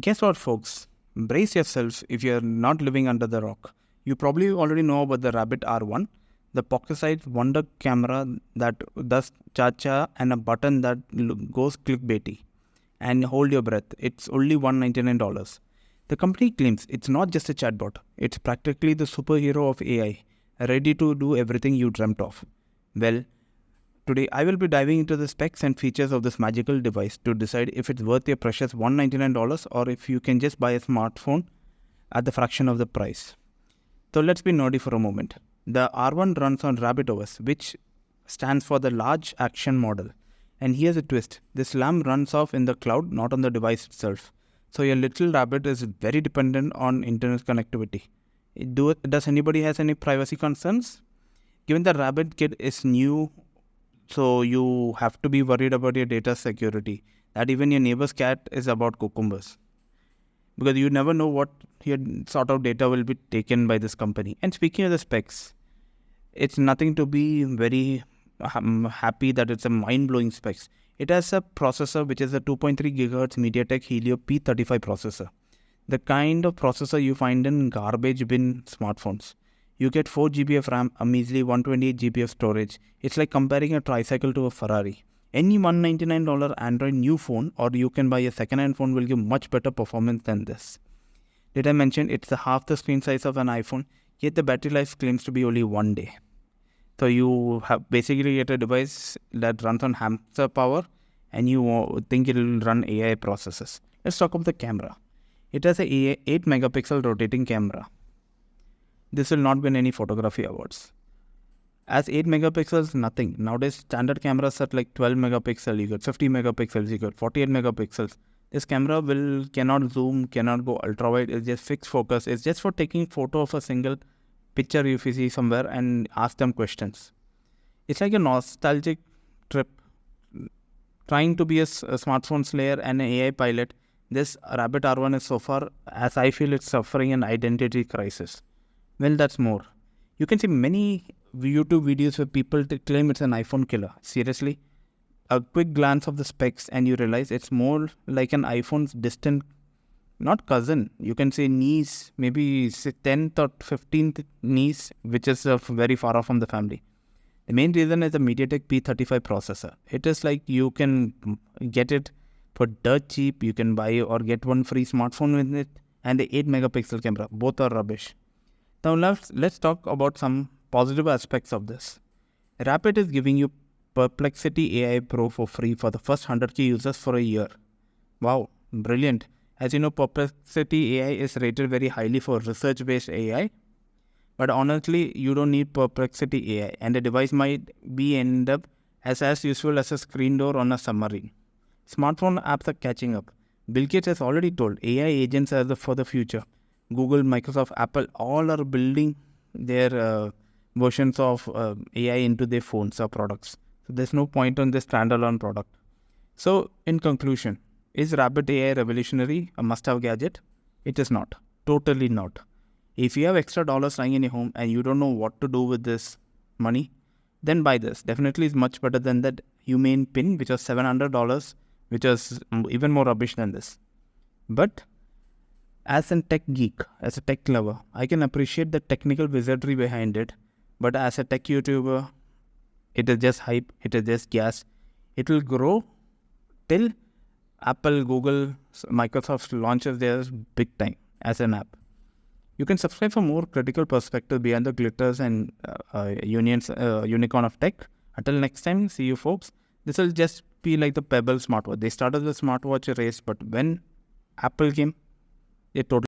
Guess what, folks? Brace yourselves if you're not living under the rock. You probably already know about the Rabbit R1, the pocket-sized wonder camera that does cha-cha and a button that goes clickbaity. And hold your breath, it's only $199. The company claims it's not just a chatbot, it's practically the superhero of AI, ready to do everything you dreamt of. Well, today I will be diving into the specs and features of this magical device to decide if it's worth your precious $199 or if you can just buy a smartphone at the fraction of the price. So let's be nerdy for a moment. The R1 runs on RabbitOS, which stands for the Large Action Model. And here's a twist. This lamp runs off in the cloud, not on the device itself. So your little rabbit is very dependent on internet connectivity. Does anybody has any privacy concerns? Given the Rabbit Kit is new, so you have to be worried about your data security. That even your neighbor's cat is about cucumbers. Because you never know what your sort of data will be taken by this company. And speaking of the specs, it's nothing to be very happy that it's a mind-blowing specs. It has a processor which is a 2.3 GHz MediaTek Helio P35 processor. The kind of processor you find in garbage bin smartphones. You get 4 GB of RAM, a measly 128 GB of storage. It's like comparing a tricycle to a Ferrari. Any $199 Android new phone or you can buy a second-hand phone will give much better performance than this. Did I mention it's half the screen size of an iPhone, yet the battery life claims to be only 1 day. So you have basically get a device that runs on hamster power and you think it will run AI processes. Let's talk about the camera. It has a 8 megapixel rotating camera. This will not win any photography awards. As 8 megapixels, nothing. Nowadays, standard cameras are like 12 megapixel, you got 50 megapixels, you got 48 megapixels. This camera cannot zoom, cannot go ultra wide. It's just fixed focus. It's just for taking photo of a single picture if you see somewhere and ask them questions. It's like a nostalgic trip. Trying to be a smartphone slayer and an AI pilot, this Rabbit R1 is so far, as I feel, it's suffering an identity crisis. Well, that's more. You can see many YouTube videos where people claim it's an iPhone killer. Seriously? A quick glance of the specs and you realize it's more like an iPhone's distant, not cousin, you can say niece, maybe 10th or 15th niece, which is very far off from the family. The main reason is the MediaTek P35 processor. It is like you can get it for dirt cheap, you can buy or get one free smartphone with it, and the 8 megapixel camera. Both are rubbish. Now let's talk about some positive aspects of this. Rapid is giving you Perplexity AI Pro for free for the first 100k users for a year. Wow, brilliant. As you know, Perplexity AI is rated very highly for research-based AI. But honestly, you don't need Perplexity AI and the device might be end up as useful as a screen door on a submarine. Smartphone apps are catching up. Bill Gates has already told AI agents are for the future. Google, Microsoft, Apple, all are building their versions of AI into their phones or products. So there's no point on this standalone product. So in conclusion, is Rabbit AI revolutionary, a must-have gadget? It is not. Totally not. If you have extra dollars lying in your home and you don't know what to do with this money, then buy this. Definitely is much better than that Humane pin, which was $700, which was even more rubbish than this. But as a tech geek, as a tech lover, I can appreciate the technical wizardry behind it. But as a tech YouTuber, it is just hype, it is just gas. It will grow till Apple, Google, Microsoft launches theirs big time as an app. You can subscribe for more critical perspective beyond the glitters and unicorn of tech. Until next time, see you folks. This will just be like the Pebble smartwatch. They started the smartwatch race, but when Apple came, it totally